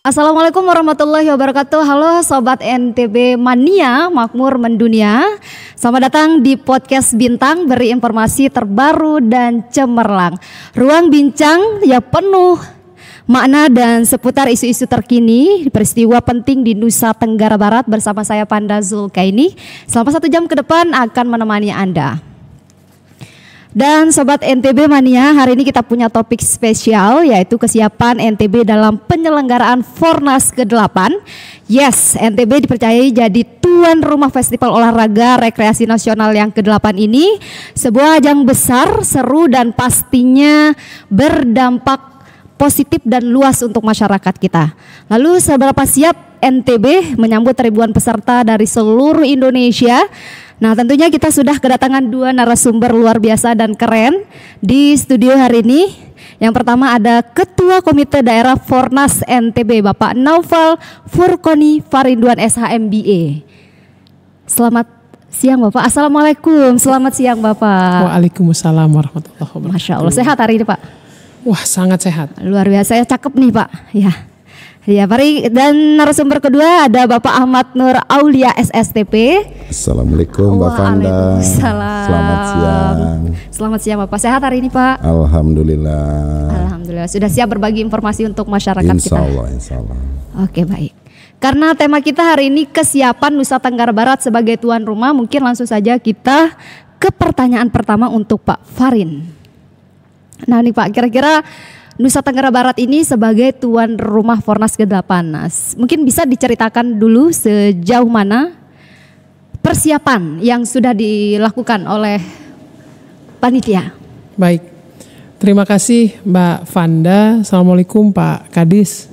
Assalamualaikum warahmatullahi wabarakatuh. Halo Sobat NTB Mania, makmur mendunia. Selamat datang di podcast Bintang, beri informasi terbaru dan cemerlang. Ruang bincang ya penuh makna dan seputar isu-isu terkini, peristiwa penting di Nusa Tenggara Barat bersama saya Fanda Zulkaini. Selama 1 jam ke depan akan menemani Anda. Dan Sobat NTB Mania, hari ini kita punya topik spesial yaitu kesiapan NTB dalam penyelenggaraan Fornas ke-8. Yes, NTB dipercayai jadi tuan rumah Festival Olahraga Rekreasi Nasional yang ke-8 ini. Sebuah ajang besar, seru dan pastinya berdampak positif dan luas untuk masyarakat kita. Lalu seberapa siap NTB menyambut ribuan peserta dari seluruh Indonesia? Nah, tentunya kita sudah kedatangan 2 narasumber luar biasa dan keren di studio hari ini. Yang pertama ada Ketua Komite Daerah Fornas NTB, Bapak Naufal Furqoni Farinduan SHMBA. Selamat siang Bapak. Assalamualaikum. Selamat siang Bapak. Waalaikumsalam warahmatullahi wabarakatuh. Masya Allah, sehat hari ini Pak? Wah, sangat sehat. Luar biasa, saya cakep nih Pak. Ya, mari. Dan narasumber kedua ada Bapak Ahmad Nur Aulia SSTP. Assalamualaikum Mbak Fanda. Selamat siang. Selamat siang Bapak. Sehat hari ini Pak? Alhamdulillah. Alhamdulillah. Sudah siap berbagi informasi untuk masyarakat Insya kita? Insya Allah. Oke, baik. Karena tema kita hari ini kesiapan Nusa Tenggara Barat sebagai tuan rumah, mungkin langsung saja kita ke pertanyaan pertama untuk Pak Farin. Nah nih Pak, kira-kira Nusa Tenggara Barat ini sebagai tuan rumah Fornas ke-8, mungkin bisa diceritakan dulu sejauh mana persiapan yang sudah dilakukan oleh panitia. Baik, terima kasih Mbak Fanda. Assalamualaikum Pak Kadis.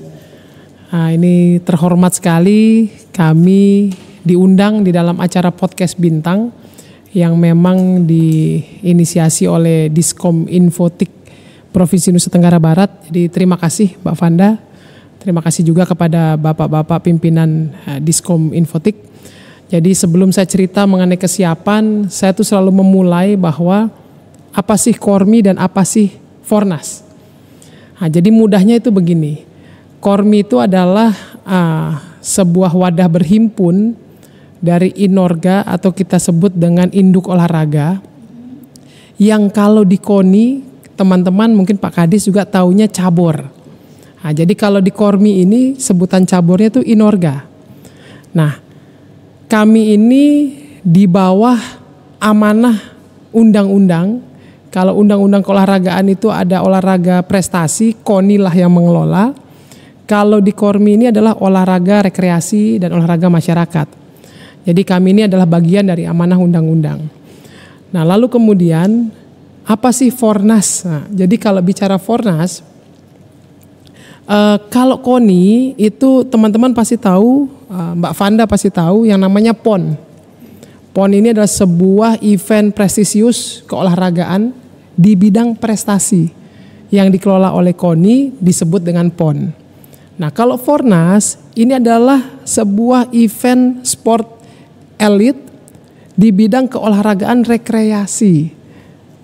Ini terhormat sekali kami diundang di dalam acara podcast Bintang yang memang diinisiasi oleh Diskom Infotik Provinsi Nusa Tenggara Barat. Jadi terima kasih Mbak Fanda. Terima kasih juga kepada Bapak-Bapak pimpinan Diskom Infotik. Jadi sebelum saya cerita mengenai kesiapan, saya tuh selalu memulai bahwa apa sih Kormi dan apa sih Fornas. Jadi mudahnya itu begini. Kormi itu adalah sebuah wadah berhimpun dari Inorga atau kita sebut dengan induk olahraga. Yang kalau di KONI, teman-teman mungkin Pak Kadis juga taunya cabur. Jadi kalau di Kormi ini sebutan caburnya itu Inorga. Nah, kami ini di bawah amanah undang-undang. Kalau undang-undang keolahragaan itu ada olahraga prestasi, KONI lah yang mengelola. Kalau di Kormi ini adalah olahraga rekreasi dan olahraga masyarakat. Jadi kami ini adalah bagian dari amanah undang-undang. Nah, lalu kemudian apa sih Fornas? Nah, jadi kalau bicara Fornas, kalau KONI itu teman-teman pasti tahu, Mbak Fanda pasti tahu yang namanya PON. PON ini adalah sebuah event prestisius keolahragaan di bidang prestasi yang dikelola oleh KONI disebut dengan PON. Nah, kalau Fornas ini adalah sebuah event sport elit di bidang keolahragaan rekreasi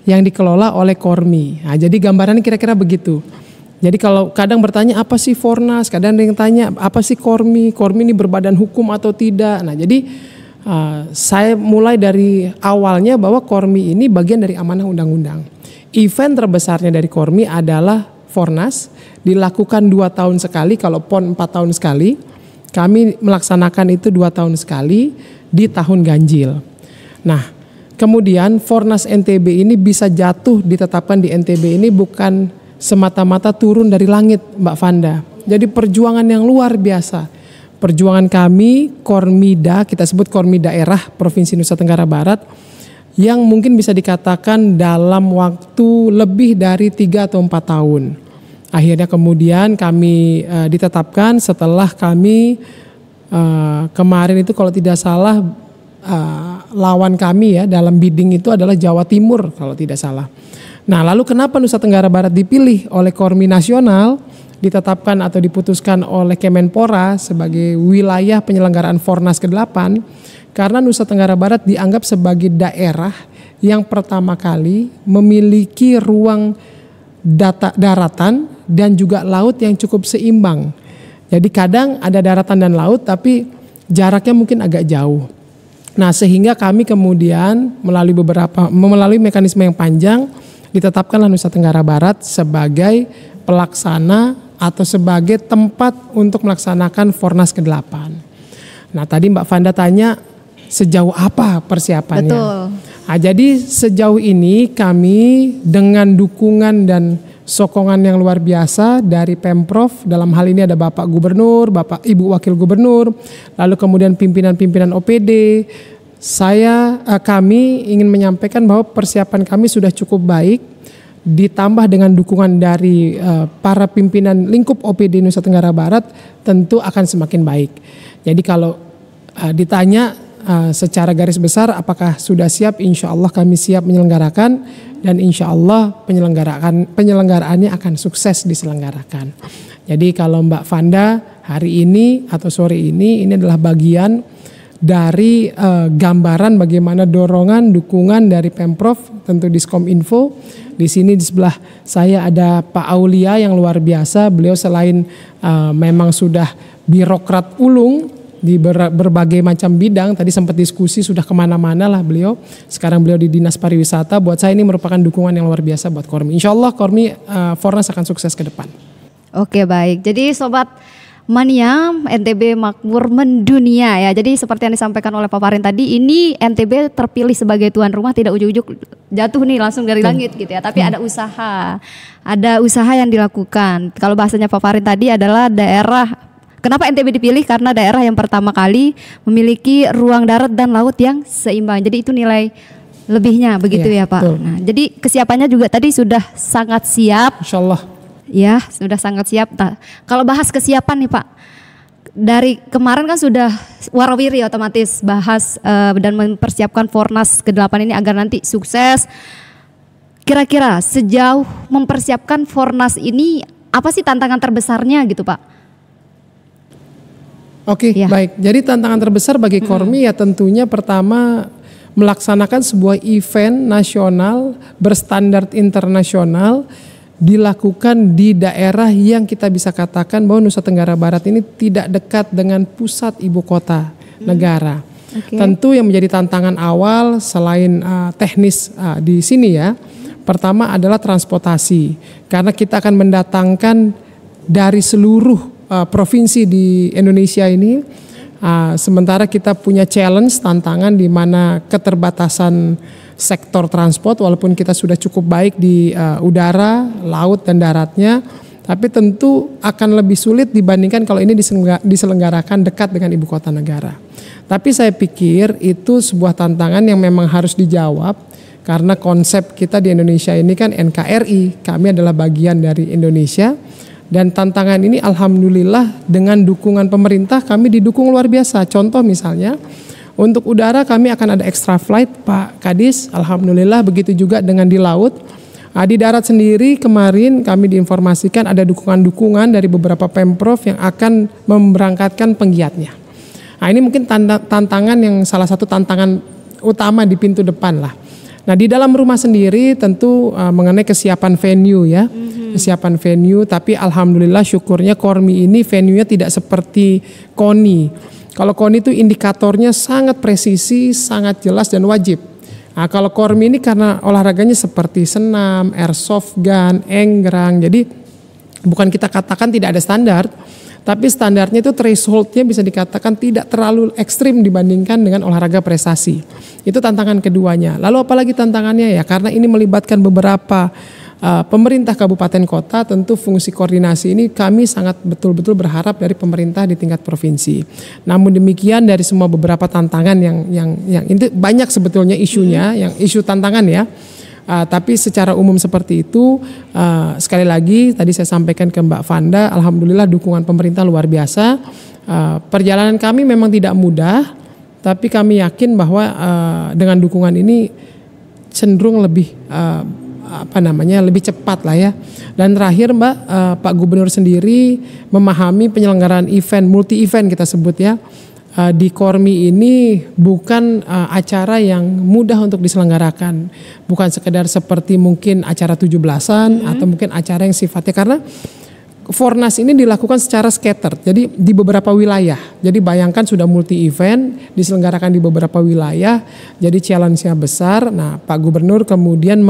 yang dikelola oleh Kormi. Nah, jadi gambarannya kira-kira begitu. Jadi kalau kadang bertanya apa sih Fornas, kadang ada yang tanya apa sih Kormi, Kormi ini berbadan hukum atau tidak. Nah, jadi saya mulai dari awalnya bahwa Kormi ini bagian dari amanah undang-undang. Event terbesarnya dari Kormi adalah Fornas, dilakukan 2 tahun sekali, kalau PON 4 tahun sekali. Kami melaksanakan itu 2 tahun sekali di tahun ganjil. Nah, kemudian Fornas NTB ini bisa jatuh ditetapkan di NTB ini bukan semata-mata turun dari langit Mbak Fanda. Jadi perjuangan yang luar biasa. Perjuangan kami Kormida, kita sebut Kormi Daerah Provinsi Nusa Tenggara Barat, yang mungkin bisa dikatakan dalam waktu lebih dari 3 atau 4 tahun. Akhirnya kemudian kami ditetapkan setelah kami kemarin itu kalau tidak salah lawan kami ya dalam bidding itu adalah Jawa Timur kalau tidak salah. Nah, lalu kenapa Nusa Tenggara Barat dipilih oleh Kormi Nasional, ditetapkan atau diputuskan oleh Kemenpora sebagai wilayah penyelenggaraan Fornas ke-8? Karena Nusa Tenggara Barat dianggap sebagai daerah yang pertama kali memiliki ruang daratan dan juga laut yang cukup seimbang. Jadi kadang ada daratan dan laut tapi jaraknya mungkin agak jauh. Nah, sehingga kami kemudian melalui mekanisme yang panjang ditetapkanlah Nusa Tenggara Barat sebagai pelaksana atau sebagai tempat untuk melaksanakan Fornas ke-8. Nah, tadi Mbak Vanda tanya sejauh apa persiapannya. Betul. Nah, jadi sejauh ini kami dengan dukungan dan sokongan yang luar biasa dari Pemprov, dalam hal ini ada Bapak Gubernur, Bapak Ibu Wakil Gubernur, lalu kemudian pimpinan-pimpinan OPD. Kami ingin menyampaikan bahwa persiapan kami sudah cukup baik, ditambah dengan dukungan dari para pimpinan lingkup OPD Nusa Tenggara Barat tentu akan semakin baik. Jadi kalau ditanya secara garis besar apakah sudah siap, insya Allah kami siap menyelenggarakan dan insya Allah penyelenggaraannya akan sukses diselenggarakan. Jadi kalau Mbak Vanda hari ini atau sore ini adalah bagian dari gambaran bagaimana dorongan dukungan dari Pemprov, tentu Diskominfo. Di sini di sebelah saya ada Pak Aulia yang luar biasa. Beliau selain memang sudah birokrat ulung di berbagai macam bidang, tadi sempat diskusi sudah kemana-mana lah beliau. Sekarang beliau di Dinas Pariwisata. Buat saya ini merupakan dukungan yang luar biasa buat Kormi. Insya Allah Kormi Fornas akan sukses ke depan. Oke, baik. Jadi Sobat Mania, NTB makmur mendunia ya. Jadi seperti yang disampaikan oleh Pak Farin tadi, ini NTB terpilih sebagai tuan rumah tidak ujuk-ujuk jatuh nih langsung dari langit gitu ya. Tapi ada usaha yang dilakukan. Kalau bahasanya Pak Farin tadi adalah daerah. Kenapa NTB dipilih? Karena daerah yang pertama kali memiliki ruang darat dan laut yang seimbang. Jadi itu nilai lebihnya begitu ya Pak. Betul. Nah, jadi kesiapannya juga tadi sudah sangat siap. Insya Allah. Ya, sudah sangat siap. Nah, kalau bahas kesiapan nih Pak, dari kemarin kan sudah warawiri otomatis bahas dan mempersiapkan Fornas ke-8 ini agar nanti sukses. Kira-kira sejauh mempersiapkan Fornas ini apa sih tantangan terbesarnya gitu Pak? Oke, baik. Jadi tantangan terbesar bagi Kormi ya tentunya pertama melaksanakan sebuah event nasional berstandar internasional dilakukan di daerah yang kita bisa katakan bahwa Nusa Tenggara Barat ini tidak dekat dengan pusat ibu kota negara. Tentu yang menjadi tantangan awal selain teknis di sini ya, pertama adalah transportasi, karena kita akan mendatangkan dari seluruh provinsi di Indonesia ini. Sementara kita punya challenge, tantangan di mana keterbatasan sektor transport, walaupun kita sudah cukup baik di udara, laut dan daratnya, tapi tentu akan lebih sulit dibandingkan kalau ini diselenggarakan dekat dengan ibu kota negara. Tapi saya pikir itu sebuah tantangan yang memang harus dijawab, karena konsep kita di Indonesia ini kan NKRI, kami adalah bagian dari Indonesia. Dan tantangan ini alhamdulillah dengan dukungan pemerintah kami didukung luar biasa. Contoh misalnya untuk udara kami akan ada extra flight Pak Kadis, alhamdulillah, begitu juga dengan di laut. Di darat sendiri kemarin kami diinformasikan ada dukungan-dukungan dari beberapa Pemprov yang akan memberangkatkan penggiatnya. Ini mungkin tantangan yang salah satu tantangan utama di pintu depan lah. Nah, di dalam rumah sendiri tentu mengenai kesiapan venue ya. Kesiapan venue, tapi alhamdulillah syukurnya Kormi ini venue-nya tidak seperti KONI. Kalau KONI itu indikatornya sangat presisi, sangat jelas dan wajib. Nah, kalau Kormi ini karena olahraganya seperti senam, airsoft gun, enggrang, jadi bukan kita katakan tidak ada standar, tapi standarnya itu threshold-nya bisa dikatakan tidak terlalu ekstrim dibandingkan dengan olahraga prestasi. Itu tantangan keduanya. Lalu apalagi tantangannya ya, karena ini melibatkan beberapa pemerintah kabupaten kota, tentu fungsi koordinasi ini kami sangat betul-betul berharap dari pemerintah di tingkat provinsi. Namun demikian dari semua beberapa tantangan yang ini banyak sebetulnya isunya, yang isu tantangan ya. Tapi secara umum seperti itu, sekali lagi tadi saya sampaikan ke Mbak Vanda, alhamdulillah dukungan pemerintah luar biasa. Perjalanan kami memang tidak mudah, tapi kami yakin bahwa dengan dukungan ini cenderung lebih lebih cepat lah ya. Dan terakhir Mbak, Pak Gubernur sendiri memahami penyelenggaraan event, multi event kita sebut ya, di Kormi ini bukan acara yang mudah untuk diselenggarakan, bukan sekedar seperti mungkin acara 17-an atau mungkin acara yang sifatnya, karena Fornas ini dilakukan secara scattered, jadi di beberapa wilayah. Jadi bayangkan sudah multi event, diselenggarakan di beberapa wilayah, jadi challenge-nya besar. Nah, Pak Gubernur kemudian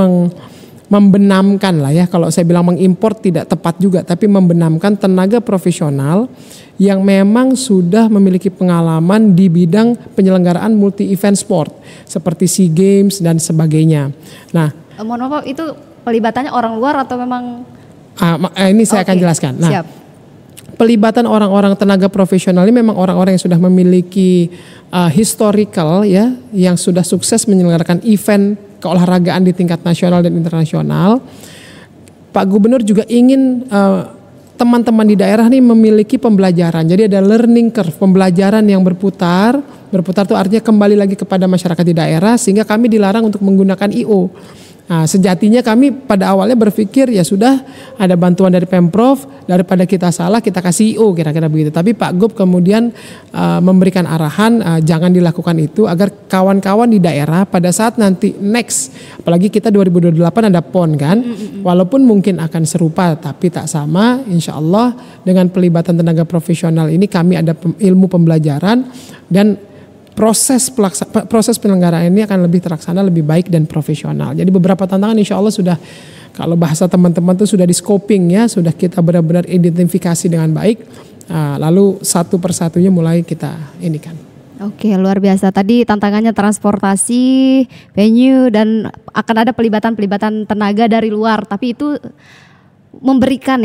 membenamkan lah ya, kalau saya bilang mengimpor tidak tepat juga, tapi membenamkan tenaga profesional yang memang sudah memiliki pengalaman di bidang penyelenggaraan multi event sport seperti SEA Games dan sebagainya. Nah, mohon maaf, itu pelibatannya orang luar atau memang? Ini saya akan jelaskan. Nah, siap. Pelibatan orang-orang tenaga profesional ini memang orang-orang yang sudah memiliki historical ya, yang sudah sukses menyelenggarakan event keolahragaan di tingkat nasional dan internasional. Pak Gubernur juga ingin teman-teman di daerah ini memiliki pembelajaran. Jadi ada learning curve, pembelajaran yang berputar. Berputar itu artinya kembali lagi kepada masyarakat di daerah, sehingga kami dilarang untuk menggunakan IO. Nah, sejatinya kami pada awalnya berpikir ya sudah ada bantuan dari Pemprov, daripada kita salah kita kasih IO, kira-kira begitu. Tapi Pak Gub kemudian memberikan arahan jangan dilakukan itu, agar kawan-kawan di daerah pada saat nanti next, apalagi kita 2028 ada PON kan, walaupun mungkin akan serupa tapi tak sama, insya Allah dengan pelibatan tenaga profesional ini kami ada ilmu pembelajaran dan proses penyelenggaraan ini akan lebih terlaksana, lebih baik dan profesional. Jadi beberapa tantangan insya Allah sudah, kalau bahasa teman-teman itu sudah di scoping ya, sudah kita benar-benar identifikasi dengan baik. Lalu satu persatunya mulai kita inikan. Oke, luar biasa. Tadi tantangannya transportasi, venue, dan akan ada pelibatan tenaga dari luar. Tapi itu memberikan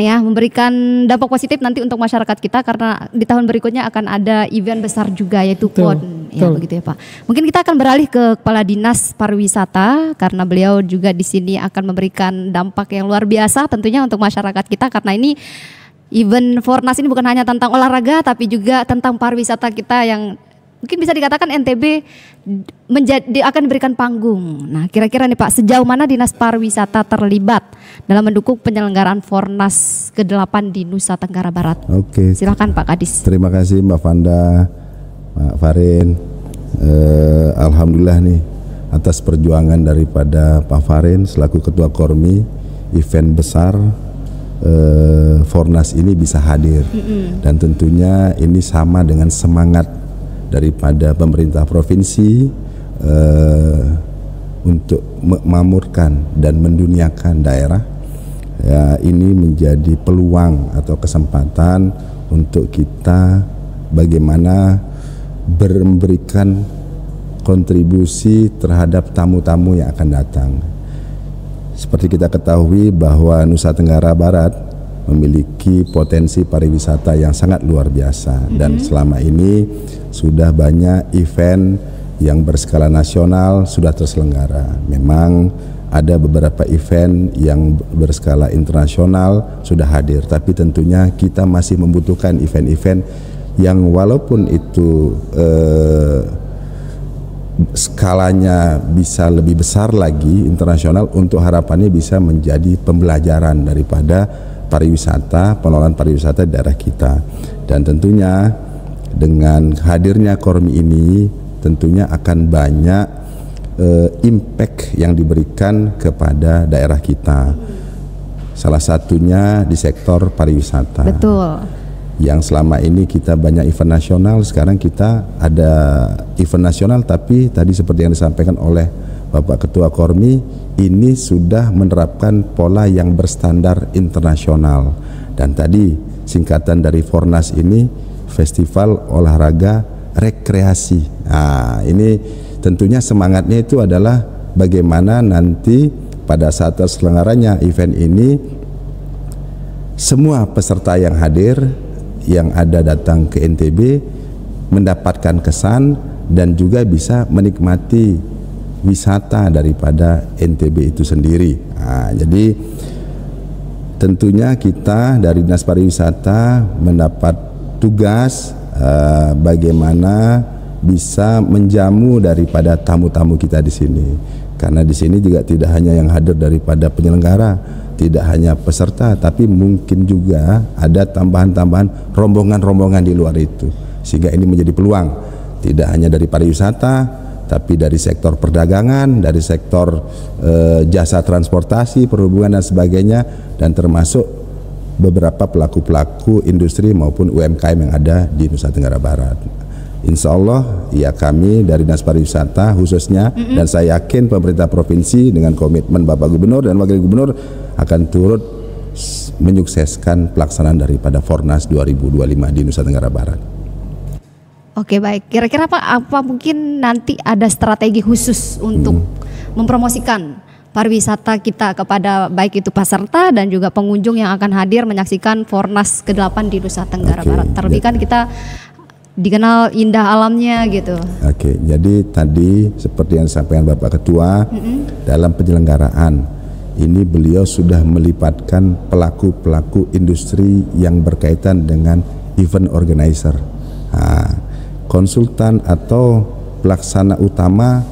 dampak positif nanti untuk masyarakat kita, karena di tahun berikutnya akan ada event besar juga, yaitu PON. Ya, begitu ya Pak. Mungkin kita akan beralih ke Kepala Dinas Pariwisata, karena beliau juga di sini akan memberikan dampak yang luar biasa tentunya untuk masyarakat kita, karena ini event Fornas ini bukan hanya tentang olahraga tapi juga tentang pariwisata kita yang mungkin bisa dikatakan NTB akan diberikan panggung. Nah, kira-kira nih Pak, sejauh mana Dinas Pariwisata terlibat dalam mendukung penyelenggaraan Fornas ke-8 di Nusa Tenggara Barat? Oke. Silakan Pak Kadis. Terima kasih Mbak Fanda, Pak Farin. Alhamdulillah nih atas perjuangan daripada Pak Farin selaku Ketua Kormi, event besar Fornas ini bisa hadir. Dan tentunya ini sama dengan semangat daripada pemerintah provinsi untuk memakmurkan dan menduniakan daerah. Ya, ini menjadi peluang atau kesempatan untuk kita bagaimana memberikan kontribusi terhadap tamu-tamu yang akan datang. Seperti kita ketahui bahwa Nusa Tenggara Barat memiliki potensi pariwisata yang sangat luar biasa, dan selama ini sudah banyak event yang berskala nasional sudah terselenggara. Memang ada beberapa event yang berskala internasional sudah hadir, tapi tentunya kita masih membutuhkan event-event yang walaupun itu skalanya bisa lebih besar lagi internasional, untuk harapannya bisa menjadi pembelajaran daripada pariwisata, pengelolaan pariwisata di daerah kita. Dan tentunya dengan hadirnya Kormi ini tentunya akan banyak impact yang diberikan kepada daerah kita. Salah satunya di sektor pariwisata. Betul. Yang selama ini kita banyak event nasional, sekarang kita ada event nasional, tapi tadi seperti yang disampaikan oleh Bapak Ketua Kormi, ini sudah menerapkan pola yang berstandar internasional. Dan tadi singkatan dari Fornas ini Festival Olahraga Rekreasi. Nah, ini tentunya semangatnya itu adalah bagaimana nanti pada saat terselenggaranya event ini semua peserta yang hadir, yang ada datang ke NTB mendapatkan kesan dan juga bisa menikmati wisata daripada NTB itu sendiri. Nah, jadi tentunya kita dari Dinas Pariwisata mendapat tugas bagaimana bisa menjamu daripada tamu-tamu kita di sini. Karena di sini juga tidak hanya yang hadir daripada penyelenggara, tidak hanya peserta, tapi mungkin juga ada tambahan-tambahan rombongan-rombongan di luar itu. Sehingga ini menjadi peluang tidak hanya dari pariwisata, tapi dari sektor perdagangan, dari sektor jasa transportasi, perhubungan dan sebagainya, dan termasuk beberapa pelaku-pelaku industri maupun UMKM yang ada di Nusa Tenggara Barat. Insya Allah ya kami dari Dinas Pariwisata khususnya dan saya yakin pemerintah provinsi dengan komitmen Bapak Gubernur dan Wakil Gubernur akan turut menyukseskan pelaksanaan daripada Fornas 2025 di Nusa Tenggara Barat. Oke, baik. Kira-kira apa mungkin nanti ada strategi khusus untuk mempromosikan pariwisata kita kepada baik itu peserta dan juga pengunjung yang akan hadir menyaksikan Fornas ke-8 di Nusa Tenggara Barat. Terlebih kan kita dikenal indah alamnya gitu. Oke, jadi tadi seperti yang disampaikan Bapak Ketua, dalam penyelenggaraan ini beliau sudah melibatkan pelaku-pelaku industri yang berkaitan dengan event organizer. Konsultan atau pelaksana utama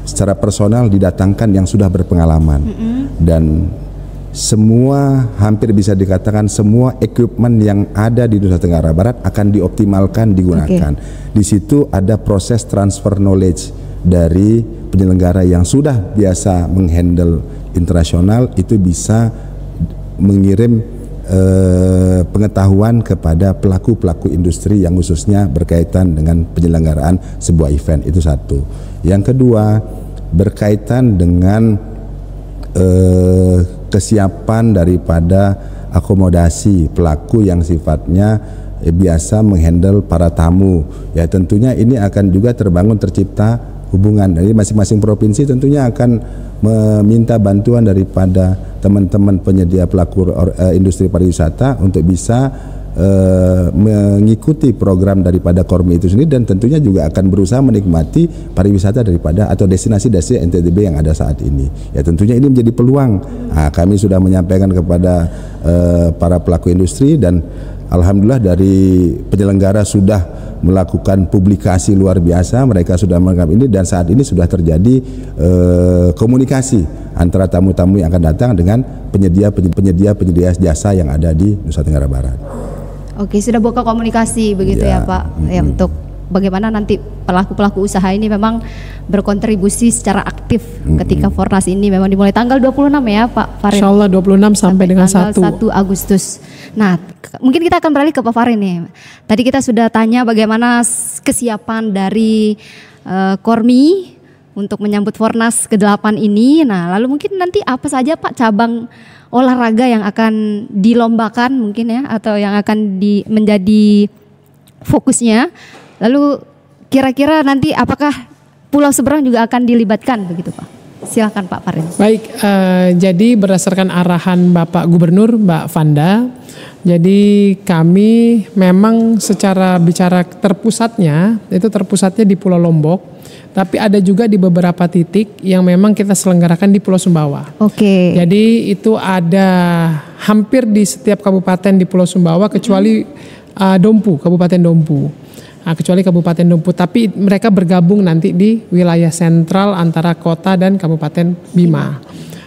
secara personal didatangkan yang sudah berpengalaman dan semua hampir bisa dikatakan semua equipment yang ada di Nusa Tenggara Barat akan dioptimalkan digunakan. Di situ ada proses transfer knowledge dari penyelenggara yang sudah biasa menghandle internasional itu bisa mengirim pengetahuan kepada pelaku-pelaku industri yang khususnya berkaitan dengan penyelenggaraan sebuah event. Itu satu. Yang kedua berkaitan dengan kesiapan daripada akomodasi pelaku yang sifatnya biasa menghandle para tamu. Ya tentunya ini akan juga tercipta hubungan. Jadi masing-masing provinsi tentunya akan meminta bantuan daripada teman-teman penyedia pelaku industri pariwisata untuk bisa mengikuti program daripada Kormi itu sendiri dan tentunya juga akan berusaha menikmati pariwisata daripada atau destinasi-destinasi NTB yang ada saat ini. Ya tentunya ini menjadi peluang. Kami sudah menyampaikan kepada para pelaku industri dan alhamdulillah dari penyelenggara sudah melakukan publikasi luar biasa, mereka sudah menganggap ini dan saat ini sudah terjadi komunikasi antara tamu-tamu yang akan datang dengan penyedia jasa yang ada di Nusa Tenggara Barat. Oke, sudah buka komunikasi begitu ya Pak, ya untuk bagaimana nanti pelaku-pelaku usaha ini memang berkontribusi secara aktif ketika Fornas ini memang dimulai tanggal 26 ya Pak Farin. Insya Allah 26 sampai dengan tanggal 1 Agustus. Nah, mungkin kita akan beralih ke Pak Farin nih. Tadi kita sudah tanya bagaimana kesiapan dari Kormi untuk menyambut Fornas ke-8 ini. Nah, lalu mungkin nanti apa saja Pak cabang olahraga yang akan dilombakan mungkin ya atau yang akan menjadi fokusnya. Lalu kira-kira nanti apakah Pulau Seberang juga akan dilibatkan begitu Pak? Silakan Pak Farin. Baik, jadi berdasarkan arahan Bapak Gubernur Mbak Fanda, jadi kami memang secara bicara terpusatnya di Pulau Lombok. Tapi ada juga di beberapa titik yang memang kita selenggarakan di Pulau Sumbawa. Oke. Jadi itu ada hampir di setiap kabupaten di Pulau Sumbawa kecuali Kabupaten Dompu. Kecuali Kabupaten Dompu. Tapi mereka bergabung nanti di wilayah sentral antara kota dan Kabupaten Bima.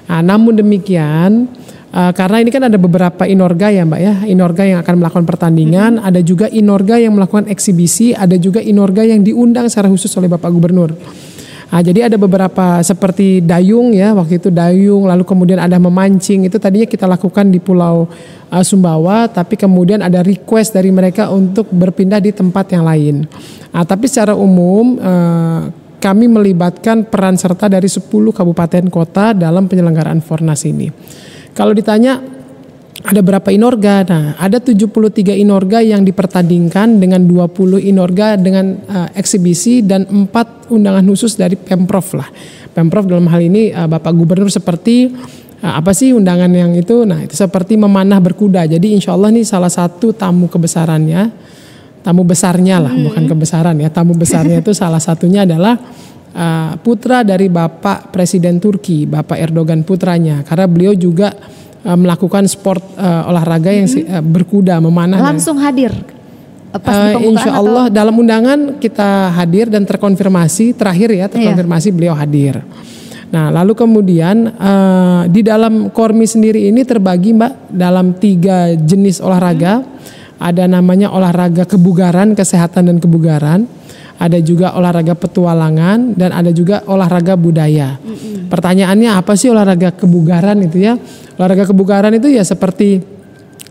Namun demikian, karena ini kan ada beberapa inorga ya Mbak ya, inorga yang akan melakukan pertandingan, ada juga inorga yang melakukan eksibisi, ada juga inorga yang diundang secara khusus oleh Bapak Gubernur. Jadi ada beberapa seperti dayung ya, waktu itu dayung, lalu kemudian ada memancing, itu tadinya kita lakukan di Pulau Sumbawa, tapi kemudian ada request dari mereka untuk berpindah di tempat yang lain. Tapi secara umum kami melibatkan peran serta dari 10 kabupaten kota dalam penyelenggaraan Fornas ini. Kalau ditanya ada berapa inorga? Nah, ada 73 inorga yang dipertandingkan dengan 20 inorga dengan eksibisi dan 4 undangan khusus dari Pemprov lah. Pemprov dalam hal ini Bapak Gubernur seperti apa sih undangan yang itu? Nah, itu seperti memanah berkuda. Jadi insya Allah nih salah satu tamu besarnya lah, bukan kebesaran ya. Tamu besarnya itu salah satunya adalah putra dari Bapak Presiden Turki, Bapak Erdogan putranya, karena beliau juga melakukan sport olahraga yang berkuda, memanah. Langsung hadir pas insya Allah dalam undangan kita hadir dan terkonfirmasi beliau hadir. Nah lalu kemudian di dalam Kormi sendiri ini terbagi Mbak dalam 3 jenis olahraga. Ada namanya olahraga kebugaran, kesehatan dan kebugaran. Ada juga olahraga petualangan dan ada juga olahraga budaya. Pertanyaannya apa sih olahraga kebugaran itu ya? Olahraga kebugaran itu ya seperti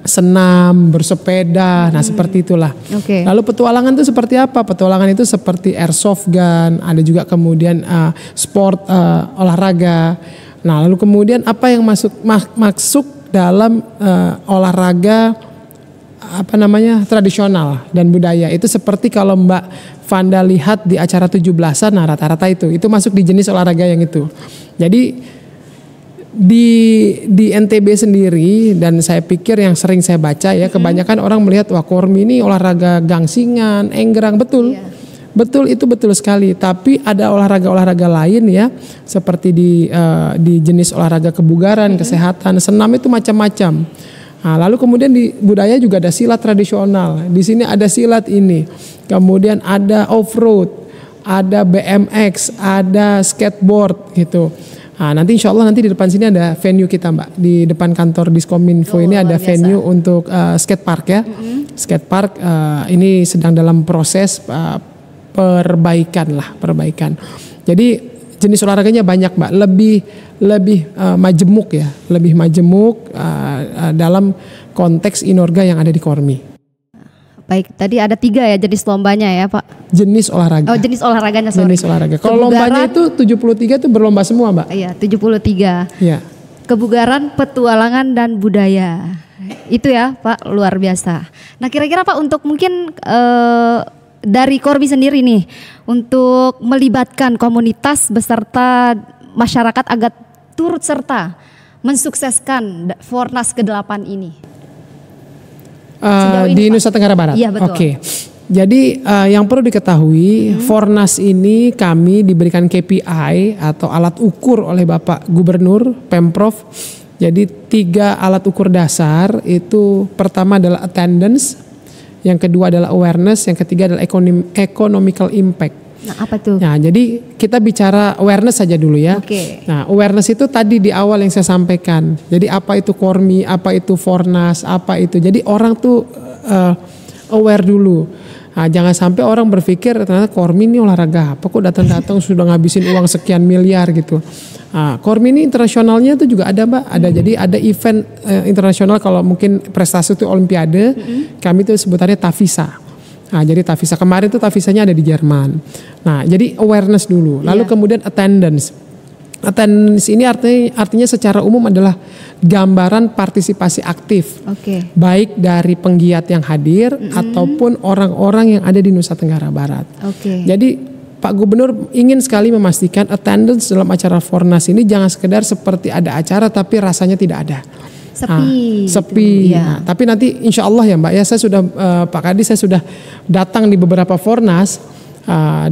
senam, bersepeda, nah seperti itulah. Oke. Lalu petualangan itu seperti apa? Petualangan itu seperti airsoft gun, ada juga kemudian sport olahraga. Nah lalu kemudian apa yang masuk dalam olahraga tradisional dan budaya itu seperti kalau Mbak Vanda lihat di acara 17-an, nah rata-rata itu masuk di jenis olahraga yang itu. Jadi di NTB sendiri, dan saya pikir yang sering saya baca ya, kebanyakan orang melihat wah Kormi ini olahraga gangsingan, enggerang, betul. Iya. Betul, itu betul sekali. Tapi ada olahraga-olahraga lain ya, seperti di jenis olahraga kebugaran, kesehatan, senam itu macam-macam. Nah, lalu kemudian di budaya juga ada silat tradisional. Di sini ada silat ini. Kemudian ada off-road, ada BMX, ada skateboard gitu. Nah, nanti insya Allah nanti di depan sini ada venue kita Mbak. Di depan kantor Diskominfo ini ada venue untuk skatepark ya. Skatepark ini sedang dalam proses perbaikan. Jadi jenis olahraganya banyak Mbak. Lebih majemuk ya. Lebih majemuk dalam konteks inorga yang ada di Kormi. Baik, tadi ada 3 ya jenis lombanya ya Pak? Jenis olahraga. Oh jenis olahraganya, sorry. Jenis olahraga. Kalau lombanya itu 73 itu berlomba semua Mbak. Iya, 73. Iya. Kebugaran, petualangan, dan budaya. Itu ya Pak, luar biasa. Nah kira-kira Pak untuk mungkin dari Kormi sendiri nih, untuk melibatkan komunitas beserta masyarakat agar turut serta mensukseskan Fornas ke-8 ini. Di Nusa Tenggara Barat. Iya betul. Oke. Jadi yang perlu diketahui, Fornas ini kami diberikan KPI atau alat ukur oleh Bapak Gubernur Pemprov. Jadi 3 alat ukur dasar, itu pertama adalah attendance, yang kedua adalah awareness, yang ketiga adalah economical impact. Nah apa tuh? Nah jadi kita bicara awareness saja dulu ya. Oke. Nah awareness itu tadi di awal yang saya sampaikan. Jadi apa itu Kormi, apa itu Fornas, apa itu. Jadi orang tuh aware dulu. Nah, jangan sampai orang berpikir ternyata Kormi ini olahraga apa kok datang-datang sudah ngabisin uang sekian miliar gitu. Nah, Kormi ini internasionalnya itu juga ada Mbak. Ada jadi ada event internasional, kalau mungkin prestasi itu olimpiade, kami itu sebutannya Tavisa. Nah, jadi Tavisa kemarin itu Tavisanya ada di Jerman. Nah, jadi awareness dulu, lalu kemudian attendance. Attendance ini artinya secara umum adalah gambaran partisipasi aktif, baik dari penggiat yang hadir ataupun orang-orang yang ada di Nusa Tenggara Barat. Jadi Pak Gubernur ingin sekali memastikan attendance dalam acara Fornas ini jangan sekedar seperti ada acara tapi rasanya tidak ada. Sepi. Gitu, ya. Nah, tapi nanti insya Allah ya Mbak ya, saya sudah Pak Kadi, saya sudah datang di beberapa Fornas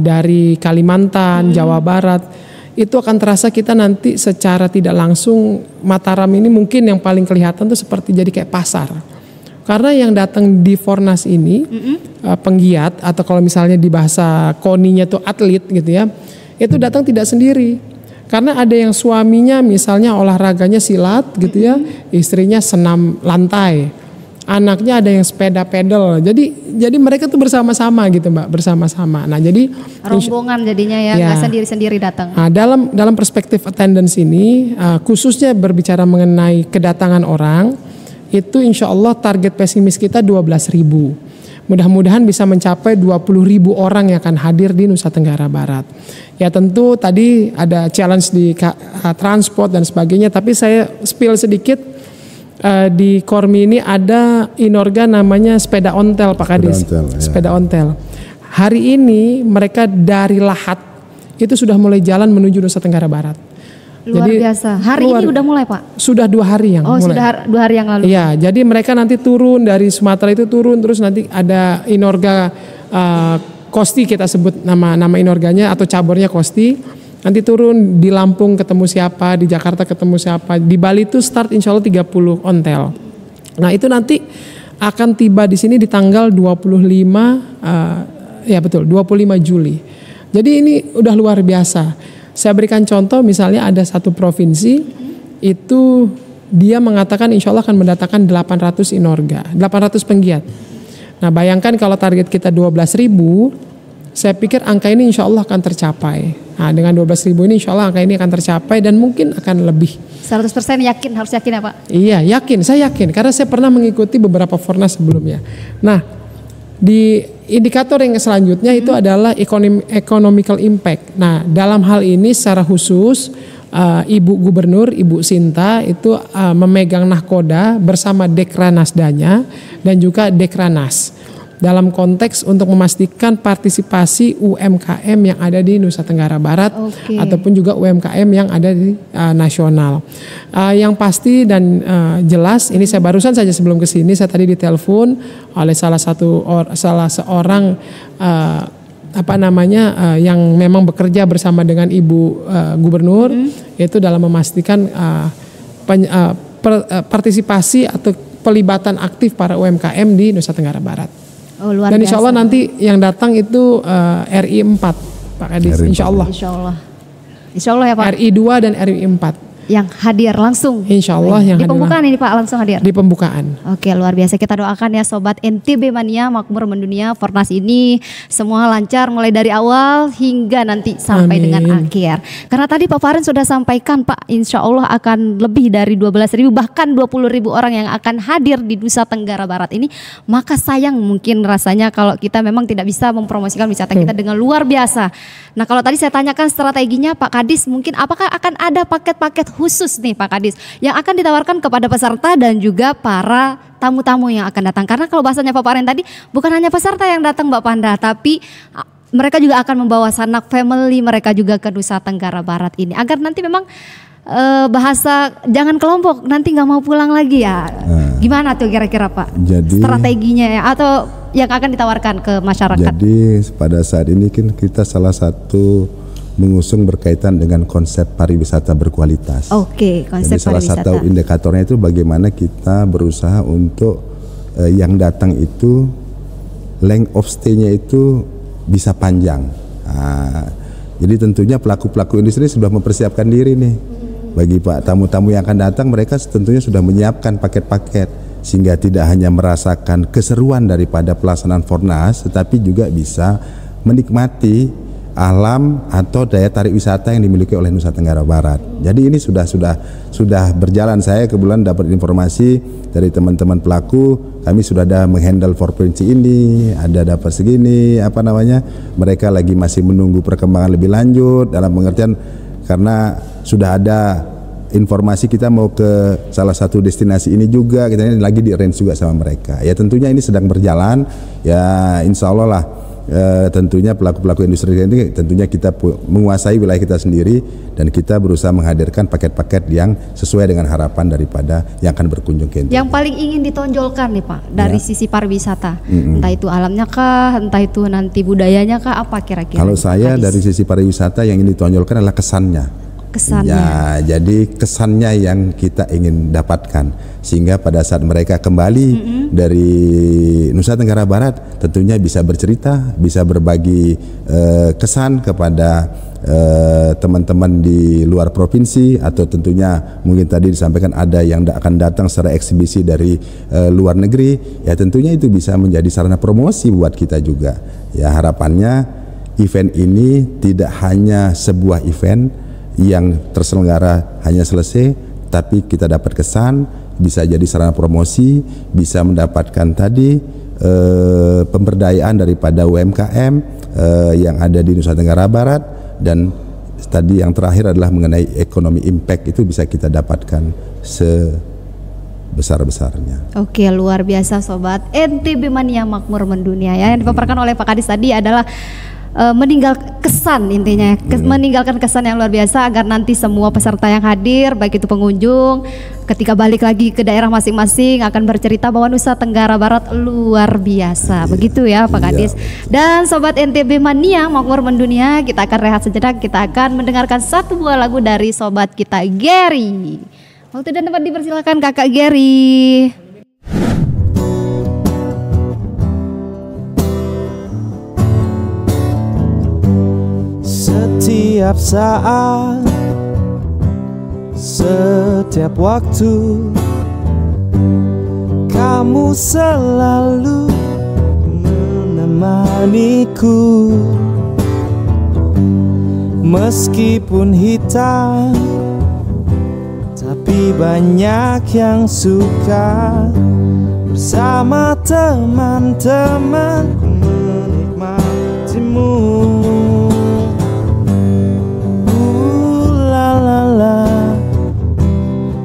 dari Kalimantan, Jawa Barat. Itu akan terasa kita nanti secara tidak langsung Mataram ini mungkin yang paling kelihatan tuh seperti jadi kayak pasar. Karena yang datang di Fornas ini penggiat, atau kalau misalnya di bahasa koninya tuh atlet gitu ya, itu datang tidak sendiri. Karena ada yang suaminya misalnya olahraganya silat gitu ya, istrinya senam lantai, anaknya ada yang sepeda pedal. Jadi mereka tuh bersama-sama gitu Mbak, bersama-sama. Nah jadi rombongan jadinya ya, nggak sendiri-sendiri datang. Nah, dalam perspektif attendance ini, khususnya berbicara mengenai kedatangan orang, itu insya Allah target pesimis kita 12.000. Mudah-mudahan bisa mencapai 20.000 orang yang akan hadir di Nusa Tenggara Barat. Ya tentu tadi ada challenge di transport dan sebagainya, tapi saya spill sedikit, di Kormi ini ada inorga namanya sepeda ontel Pak Kadis. Sepeda ontel. Hari ini mereka dari Lahat itu sudah mulai jalan menuju Nusa Tenggara Barat. Luar biasa. Hari ini udah mulai Pak? Sudah 2 hari yang mulai. Sudah 2 hari yang lalu. Iya, jadi mereka nanti turun dari Sumatera itu turun, terus nanti ada inorga Kosti, kita sebut nama inorganya atau cabornya Kosti. Nanti turun di Lampung ketemu siapa, di Jakarta ketemu siapa, di Bali itu start insya Allah 30 ontel. Nah itu nanti akan tiba di sini di tanggal 25 25 Juli. Jadi ini udah luar biasa. Saya berikan contoh, misalnya ada satu provinsi itu dia mengatakan insya Allah akan mendatangkan 800 inorga, 800 penggiat. Nah bayangkan kalau target kita 12.000, saya pikir angka ini insya Allah akan tercapai. Nah, dengan 12.000 ini insya Allah angka ini akan tercapai dan mungkin akan lebih. 100% yakin, harus yakin ya Pak? Iya yakin, saya yakin karena saya pernah mengikuti beberapa Fornas sebelumnya. Nah, di indikator yang selanjutnya itu adalah economical impact. Nah, dalam hal ini secara khusus Ibu Gubernur, Ibu Sinta itu memegang nahkoda bersama Dekranasdanya dan juga Dekranas dalam konteks untuk memastikan partisipasi UMKM yang ada di Nusa Tenggara Barat ataupun juga UMKM yang ada di nasional. Yang pasti dan jelas, ini saya barusan saja sebelum ke sini saya tadi ditelepon oleh salah seorang yang memang bekerja bersama dengan Ibu Gubernur itu dalam memastikan partisipasi atau pelibatan aktif para UMKM di Nusa Tenggara Barat. Oh, luar dan insya Allah biasa. nanti yang datang itu RI 4 Pak Kadis, insya Allah. Insya Allah ya Pak. RI 2 dan RI 4 yang hadir langsung. Insya Allah yang di pembukaan ini Pak langsung hadir. Di pembukaan. Oke, luar biasa, kita doakan ya Sobat NTB Mania makmur mendunia, Fornas ini semua lancar mulai dari awal hingga nanti sampai dengan akhir. Karena tadi Pak Farin sudah sampaikan Pak, insya Allah akan lebih dari 12.000 bahkan 20.000 orang yang akan hadir di Nusa Tenggara Barat ini. Maka sayang mungkin rasanya kalau kita memang tidak bisa mempromosikan wisata kita dengan luar biasa. Nah, kalau tadi saya tanyakan strateginya Pak Kadis, mungkin apakah akan ada paket-paket khusus nih Pak Kadis yang akan ditawarkan kepada peserta dan juga para tamu-tamu yang akan datang? Karena kalau bahasanya Pak Farin tadi, bukan hanya peserta yang datang Mbak Panda, tapi mereka juga akan membawa sanak family mereka juga ke Nusa Tenggara Barat ini, agar nanti memang bahasa jangan kelompok nanti nggak mau pulang lagi ya. Gimana tuh kira-kira Pak? Jadi, strateginya ya, atau yang akan ditawarkan ke masyarakat? Jadi pada saat ini kan kita salah satu mengusung berkaitan dengan konsep pariwisata berkualitas. Oke, konsep jadi salah pariwisata. satu indikatornya itu bagaimana kita berusaha untuk yang datang itu length of stay-nya itu bisa panjang. Jadi tentunya pelaku-pelaku industri sudah mempersiapkan diri nih. Bagi Pak tamu-tamu yang akan datang, mereka tentunya sudah menyiapkan paket-paket sehingga tidak hanya merasakan keseruan daripada pelaksanaan Fornas, tetapi juga bisa menikmati alam atau daya tarik wisata yang dimiliki oleh Nusa Tenggara Barat. Jadi ini sudah berjalan. Saya kebetulan dapat informasi dari teman-teman pelaku, kami sudah ada menghandle provinsi ini, ada dapat segini, mereka lagi masih menunggu perkembangan lebih lanjut dalam pengertian karena sudah ada informasi kita mau ke salah satu destinasi ini juga, kita ini lagi di arrange juga sama mereka. Ya tentunya ini sedang berjalan, ya insya Allah lah. Tentunya pelaku-pelaku industri ini tentunya kita menguasai wilayah kita sendiri dan kita berusaha menghadirkan paket-paket yang sesuai dengan harapan daripada yang akan berkunjung ke NTB. Yang paling ingin ditonjolkan nih Pak dari sisi pariwisata, entah itu alamnya kah, entah itu nanti budayanya kah, apa kira-kira? Kalau saya dari sisi pariwisata yang ingin ditonjolkan adalah kesannya. Ya, jadi kesannya yang kita ingin dapatkan sehingga pada saat mereka kembali dari Nusa Tenggara Barat tentunya bisa bercerita, bisa berbagi kesan kepada teman-teman di luar provinsi atau tentunya mungkin tadi disampaikan ada yang akan datang secara eksibisi dari luar negeri, ya tentunya itu bisa menjadi sarana promosi buat kita juga. Ya harapannya event ini tidak hanya sebuah event yang terselenggara hanya selesai, tapi kita dapat kesan, bisa jadi sarana promosi, bisa mendapatkan tadi pemberdayaan daripada UMKM yang ada di Nusa Tenggara Barat, dan tadi yang terakhir adalah mengenai ekonomi impact, itu bisa kita dapatkan sebesar-besarnya. Oke, luar biasa Sobat NTB Mania Makmur Mendunia ya. Yang dipaparkan oleh Pak Kadis tadi adalah meninggalkan kesan yang luar biasa agar nanti semua peserta yang hadir, baik itu pengunjung, ketika balik lagi ke daerah masing-masing akan bercerita bahwa Nusa Tenggara Barat luar biasa. Begitu ya Pak Kadis. Dan Sobat NTB Mania Makmur Mendunia, kita akan rehat sejenak, kita akan mendengarkan satu buah lagu dari sobat kita Gary. Waktu dan tempat dipersilakan Kakak Gary. Setiap saat, setiap waktu, kamu selalu menemani menemaniku. Meskipun hitam, tapi banyak yang suka. Bersama teman-teman menikmatimu. La la la,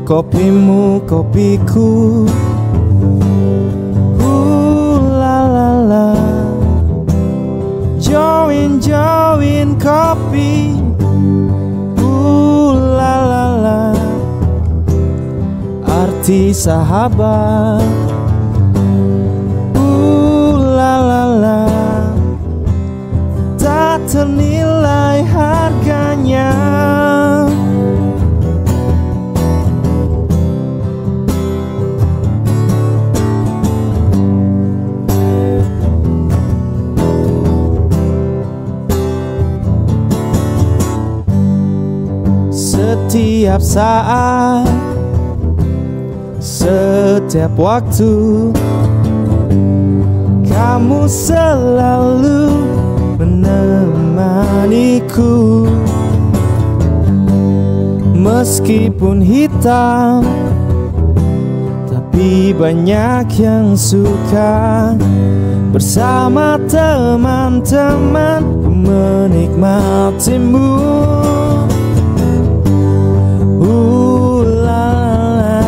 kopimu kopiku. La la la, join kopi. La la la, arti sahabat. La la la, tak ternilai harganya. Setiap saat, setiap waktu, kamu selalu menemaniku. Meskipun hitam, tapi banyak yang suka. Bersama teman-teman menikmatimu. La la,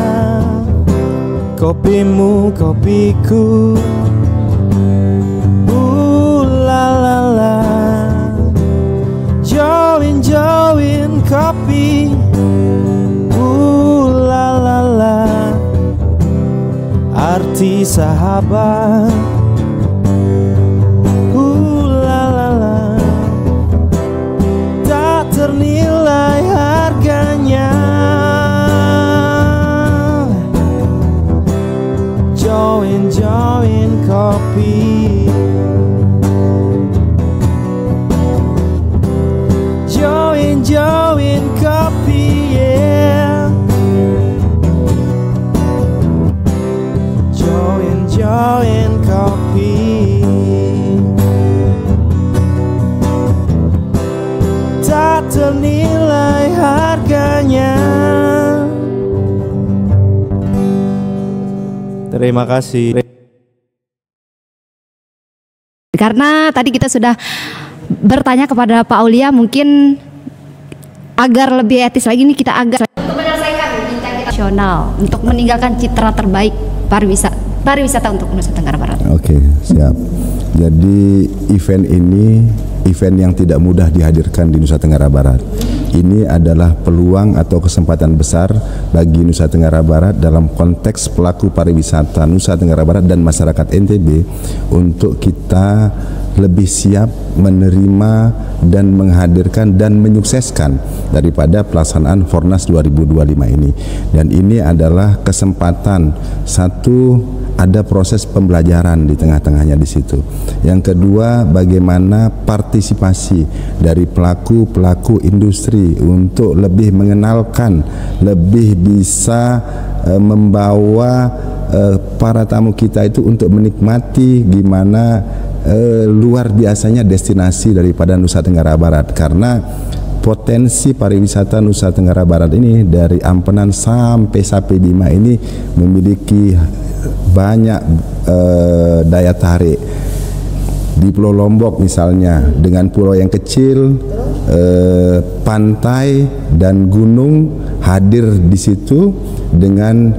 kopimu kopiku. La la la, join kopi. La la la, arti sahabat. La la la, tak ternilai harganya. Join kopi. Join kopi, yeah. Join kopi. Tak ternilai harganya. Terima kasih. Karena tadi kita sudah bertanya kepada Pak Aulia, mungkin agar lebih etis lagi nih kita agak untuk menyelesaikan bincang kita nasional untuk meninggalkan citra terbaik pariwisata untuk Nusa Tenggara Barat. Oke, siap. Jadi event ini event yang tidak mudah dihadirkan di Nusa Tenggara Barat. Ini adalah peluang atau kesempatan besar bagi Nusa Tenggara Barat dalam konteks pelaku pariwisata Nusa Tenggara Barat dan masyarakat NTB untuk kita lebih siap menerima dan menghadirkan dan menyukseskan daripada pelaksanaan Fornas 2025 ini. Dan ini adalah kesempatan satu, ada proses pembelajaran di tengah-tengahnya di situ. Yang kedua, bagaimana partisipasi dari pelaku-pelaku industri untuk lebih mengenalkan, lebih bisa membawa para tamu kita itu untuk menikmati gimana luar biasanya destinasi daripada Nusa Tenggara Barat. Karena potensi pariwisata Nusa Tenggara Barat ini dari Ampenan sampai Sapi Bima ini memiliki banyak daya tarik. Di Pulau Lombok misalnya, dengan pulau yang kecil, pantai dan gunung hadir di situ dengan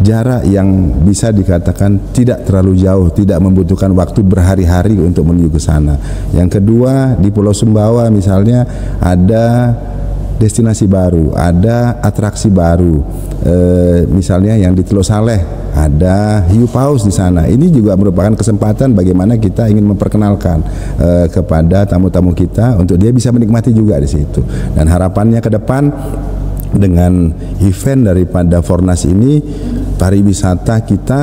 jarak yang bisa dikatakan tidak terlalu jauh, tidak membutuhkan waktu berhari-hari untuk menuju ke sana. Yang kedua, di Pulau Sumbawa misalnya ada destinasi baru, ada atraksi baru, misalnya yang di Teluk Saleh ada hiu paus di sana. Ini juga merupakan kesempatan bagaimana kita ingin memperkenalkan kepada tamu-tamu kita untuk dia bisa menikmati juga di situ. Dan harapannya ke depan dengan event daripada Fornas ini, pariwisata kita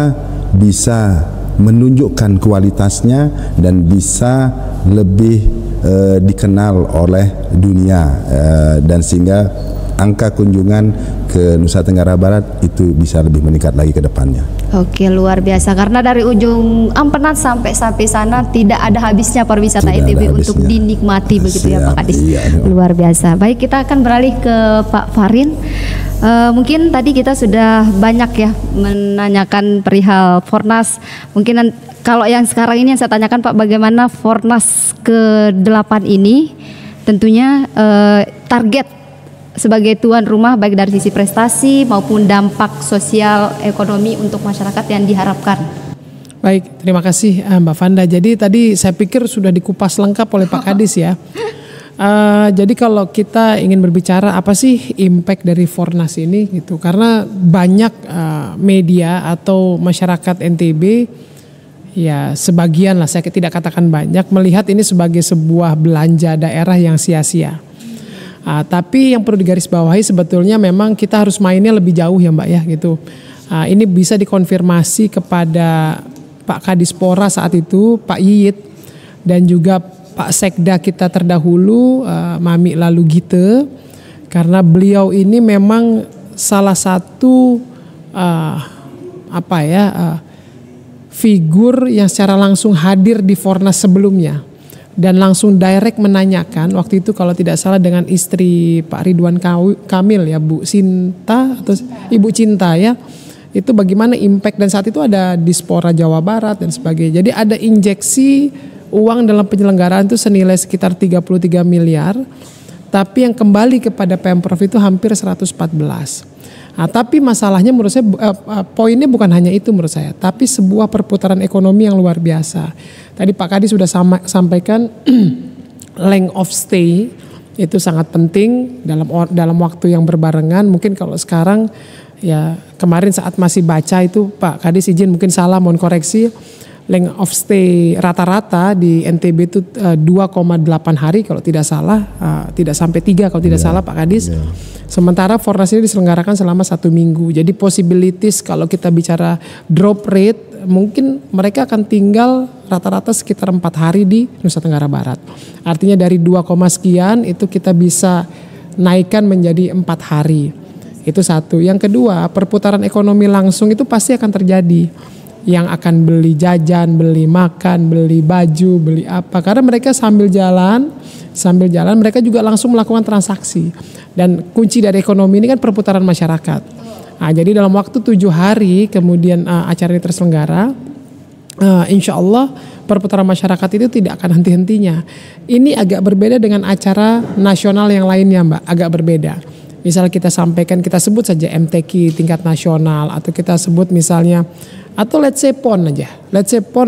bisa menunjukkan kualitasnya dan bisa lebih dikenal oleh dunia, dan sehingga angka kunjungan ke Nusa Tenggara Barat itu bisa lebih meningkat lagi ke depannya. Oke, luar biasa, karena dari ujung Ampenan sampai sana tidak ada habisnya pariwisata NTB untuk dinikmati begitu ya Pak Kadis. Iya. Luar biasa. Baik, kita akan beralih ke Pak Farin. Mungkin tadi kita sudah banyak ya menanyakan perihal Fornas. Mungkin kalau yang sekarang ini yang saya tanyakan Pak, bagaimana Fornas ke-8 ini tentunya target sebagai tuan rumah baik dari sisi prestasi maupun dampak sosial ekonomi untuk masyarakat yang diharapkan. Baik, terima kasih Mbak Fanda. Jadi tadi saya pikir sudah dikupas lengkap oleh Pak Kadis ya. Jadi kalau kita ingin berbicara apa sih impact dari Fornas ini gitu, karena banyak media atau masyarakat NTB, ya sebagian lah, saya tidak katakan banyak, melihat ini sebagai sebuah belanja daerah yang sia-sia. Tapi yang perlu digarisbawahi sebetulnya memang kita harus mainnya lebih jauh ya Mbak ya gitu. Ini bisa dikonfirmasi kepada Pak Kadispora saat itu, Pak Yiyit, dan juga Pak Sekda kita terdahulu, Mami Lalu Gite, karena beliau ini memang salah satu figur yang secara langsung hadir di Fornas sebelumnya dan langsung direct menanyakan waktu itu kalau tidak salah dengan istri Pak Ridwan Kamil ya, Bu Sinta atau Ibu Cinta ya, itu bagaimana impact, dan saat itu ada Dispora Jawa Barat dan sebagainya. Jadi ada injeksi uang dalam penyelenggaraan itu senilai sekitar 33 miliar, tapi yang kembali kepada Pemprov itu hampir 114. Tapi masalahnya menurut saya poinnya bukan hanya itu menurut saya, tapi sebuah perputaran ekonomi yang luar biasa. Tadi Pak Kadis sudah sampaikan length of stay itu sangat penting dalam waktu yang berbarengan. Mungkin kalau sekarang ya, kemarin saat masih baca itu Pak Kadis izin mungkin salah, mohon koreksi. Length of stay rata-rata di NTB itu 2,8 hari kalau tidak salah, tidak sampai 3 kalau tidak salah Pak Kadis. Sementara Fornas ini diselenggarakan selama 1 minggu. Jadi possibilities kalau kita bicara drop rate, mungkin mereka akan tinggal rata-rata sekitar 4 hari di Nusa Tenggara Barat. Artinya dari 2, sekian itu kita bisa naikkan menjadi 4 hari. Itu satu. Yang kedua, perputaran ekonomi langsung itu pasti akan terjadi. Yang akan beli jajan, beli makan, beli baju, beli apa. Karena mereka sambil jalan mereka juga langsung melakukan transaksi. Dan kunci dari ekonomi ini kan perputaran masyarakat. Jadi dalam waktu 7 hari kemudian acara ini terselenggara, insya Allah perputaran masyarakat itu tidak akan henti-hentinya. Ini agak berbeda dengan acara nasional yang lainnya Mbak, agak berbeda. Misal kita sampaikan, kita sebut saja MTQ tingkat nasional, atau kita sebut misalnya, atau let's say PON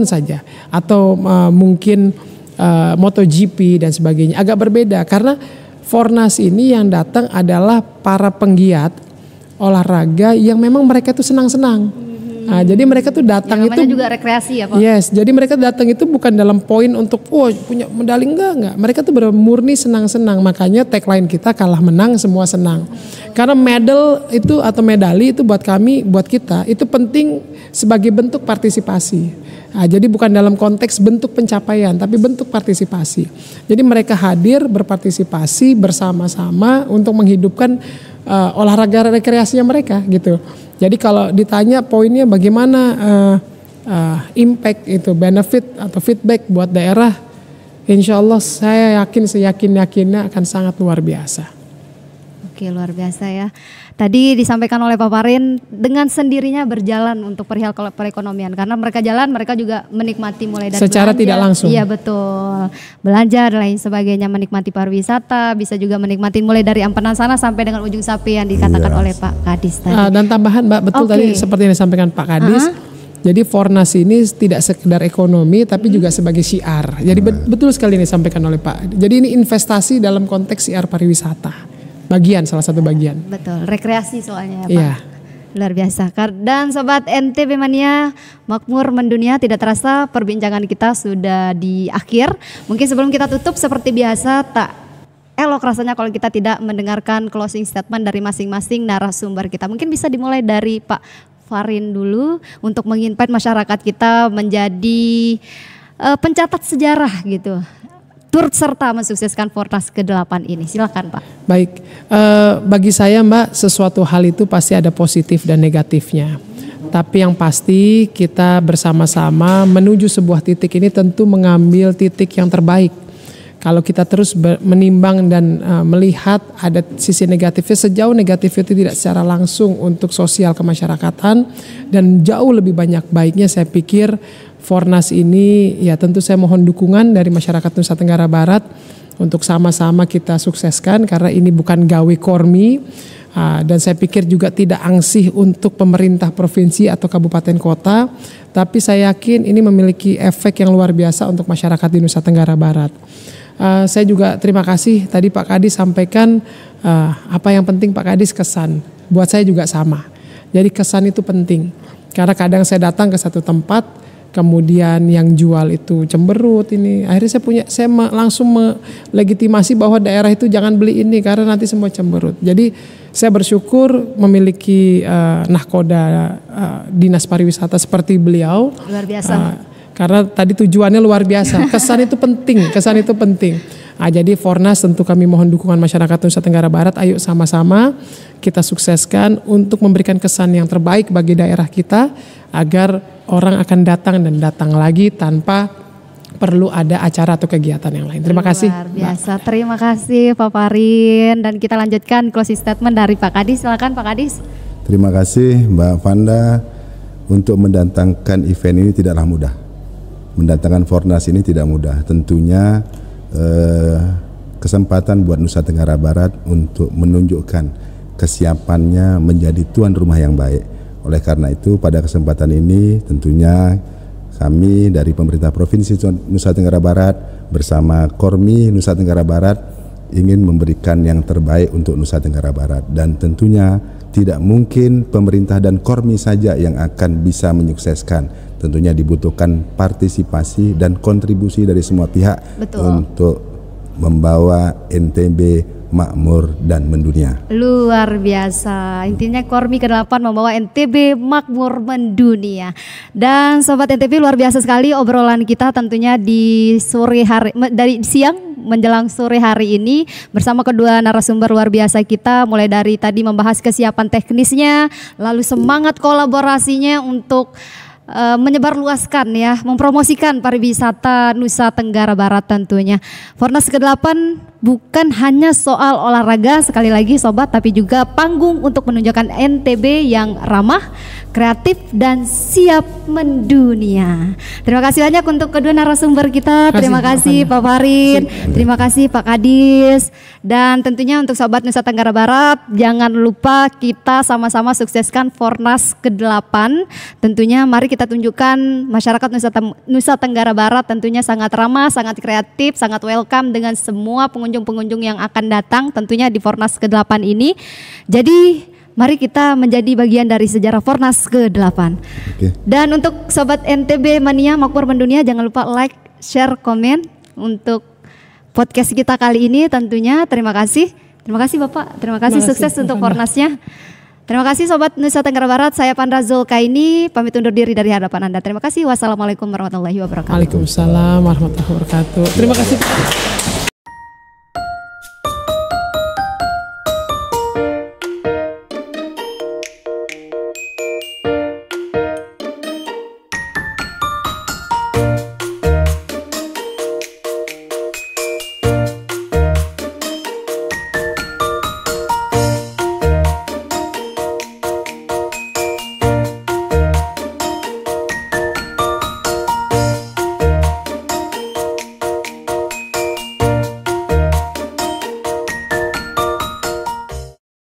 saja, atau mungkin MotoGP dan sebagainya, agak berbeda karena Fornas ini yang datang adalah para penggiat olahraga yang memang mereka tuh senang-senang. Jadi mereka tuh datang itu juga rekreasi ya Pak. Yes, jadi mereka datang itu bukan dalam poin untuk punya medali enggak. Mereka tuh murni senang-senang. Makanya tagline kita kalah menang semua senang. Karena medal itu atau medali itu buat kami, buat kita itu penting sebagai bentuk partisipasi. Jadi bukan dalam konteks bentuk pencapaian, tapi bentuk partisipasi. Jadi mereka hadir berpartisipasi bersama-sama untuk menghidupkan olahraga rekreasinya mereka gitu. Jadi kalau ditanya poinnya bagaimana impact itu, benefit atau feedback buat daerah, insya Allah saya yakin seyakin-yakinnya akan sangat luar biasa. Oke, luar biasa ya. Tadi disampaikan oleh Pak Farin dengan sendirinya berjalan untuk perihal perekonomian, karena mereka jalan, mereka juga menikmati mulai dari secara belanja, tidak langsung. Iya betul, belanja dan lain sebagainya, menikmati pariwisata, bisa juga menikmati mulai dari Ampenan sana sampai dengan ujung sapi yang dikatakan oleh Pak Kadis tadi. Dan tambahan Mbak, betul tadi seperti yang disampaikan Pak Kadis. Jadi Fornas ini tidak sekedar ekonomi tapi juga sebagai syiar. Jadi betul sekali yang disampaikan oleh Pak. Jadi ini investasi dalam konteks syiar pariwisata. Salah satu bagian. Betul, rekreasi soalnya ya Pak. Iya. Luar biasa. Dan Sobat NTB Mania, makmur mendunia, tidak terasa perbincangan kita sudah di akhir. Mungkin sebelum kita tutup seperti biasa, tak elok rasanya kalau kita tidak mendengarkan closing statement dari masing-masing narasumber kita. Mungkin bisa dimulai dari Pak Farin dulu untuk menginvite masyarakat kita menjadi pencatat sejarah gitu. Turut serta mensukseskan Fornas ke-8 ini. Silakan Pak. Baik, bagi saya Mbak, sesuatu hal itu pasti ada positif dan negatifnya. Tapi yang pasti kita bersama-sama menuju sebuah titik ini tentu mengambil titik yang terbaik. Kalau kita terus menimbang dan melihat ada sisi negatifnya, sejauh negatif itu tidak secara langsung untuk sosial kemasyarakatan dan jauh lebih banyak baiknya, saya pikir Fornas ini ya tentu saya mohon dukungan dari masyarakat Nusa Tenggara Barat untuk sama-sama kita sukseskan karena ini bukan gawe Kormi dan saya pikir juga tidak angsih untuk pemerintah provinsi atau kabupaten kota, tapi saya yakin ini memiliki efek yang luar biasa untuk masyarakat di Nusa Tenggara Barat. Saya juga terima kasih tadi Pak Kadis sampaikan apa yang penting Pak Kadis kesan, buat saya juga sama. Jadi kesan itu penting karena kadang saya datang ke satu tempat kemudian yang jual itu cemberut ini. Akhirnya saya langsung melegitimasi bahwa daerah itu jangan beli ini karena nanti semua cemberut. Jadi saya bersyukur memiliki nahkoda dinas pariwisata seperti beliau. Luar biasa. Karena tadi tujuannya luar biasa. Kesan itu penting. Jadi Fornas tentu kami mohon dukungan masyarakat Nusa Tenggara Barat. Ayo sama-sama kita sukseskan untuk memberikan kesan yang terbaik bagi daerah kita agar orang akan datang dan datang lagi tanpa perlu ada acara atau kegiatan yang lain. Terima kasih. Luar biasa. Terima kasih Pak Farin dan kita lanjutkan closing statement dari Pak Kadis. Silakan Pak Kadis. Terima kasih Mbak Fanda. Untuk mendatangkan event ini tidaklah mudah. Mendatangkan Fornas ini tidak mudah. Tentunya kesempatan buat Nusa Tenggara Barat untuk menunjukkan kesiapannya menjadi tuan rumah yang baik. Oleh karena itu pada kesempatan ini tentunya kami dari pemerintah Provinsi Nusa Tenggara Barat bersama Kormi Nusa Tenggara Barat ingin memberikan yang terbaik untuk Nusa Tenggara Barat dan tentunya tidak mungkin pemerintah dan Kormi saja yang akan bisa menyukseskan. Tentunya dibutuhkan partisipasi dan kontribusi dari semua pihak. Betul. Untuk membawa NTB makmur dan mendunia. Luar biasa. Intinya Kormi ke-8 membawa NTB makmur mendunia. Dan Sobat NTB, luar biasa sekali obrolan kita tentunya di sore hari, dari siang menjelang sore hari ini bersama kedua narasumber luar biasa kita, mulai dari tadi membahas kesiapan teknisnya, lalu semangat kolaborasinya untuk menyebarluaskan ya, mempromosikan pariwisata Nusa Tenggara Barat tentunya. Fornas ke-8 bukan hanya soal olahraga sekali lagi Sobat, tapi juga panggung untuk menunjukkan NTB yang ramah, kreatif dan siap mendunia. Terima kasih banyak untuk kedua narasumber kita. Terima kasih Pak Farin, terima kasih Pak Kadis, dan tentunya untuk Sobat Nusa Tenggara Barat jangan lupa kita sama-sama sukseskan Fornas ke-8. Tentunya mari kita tunjukkan masyarakat Nusa Tenggara Barat tentunya sangat ramah, sangat kreatif, sangat welcome dengan semua pengunjung-pengunjung yang akan datang tentunya di Fornas ke-8 ini. Jadi mari kita menjadi bagian dari sejarah Fornas ke-8. Dan untuk Sobat NTB Mania Makmur Mendunia, jangan lupa like, share, komen untuk podcast kita kali ini tentunya. Terima kasih. Terima kasih Bapak. Terima kasih, sukses untuk Fornasnya. Terima kasih Sobat Nusa Tenggara Barat. Saya Pandra Zulkaini pamit undur diri dari hadapan Anda. Terima kasih. Wassalamualaikum warahmatullahi wabarakatuh. Waalaikumsalam warahmatullahi wabarakatuh. Terima kasih.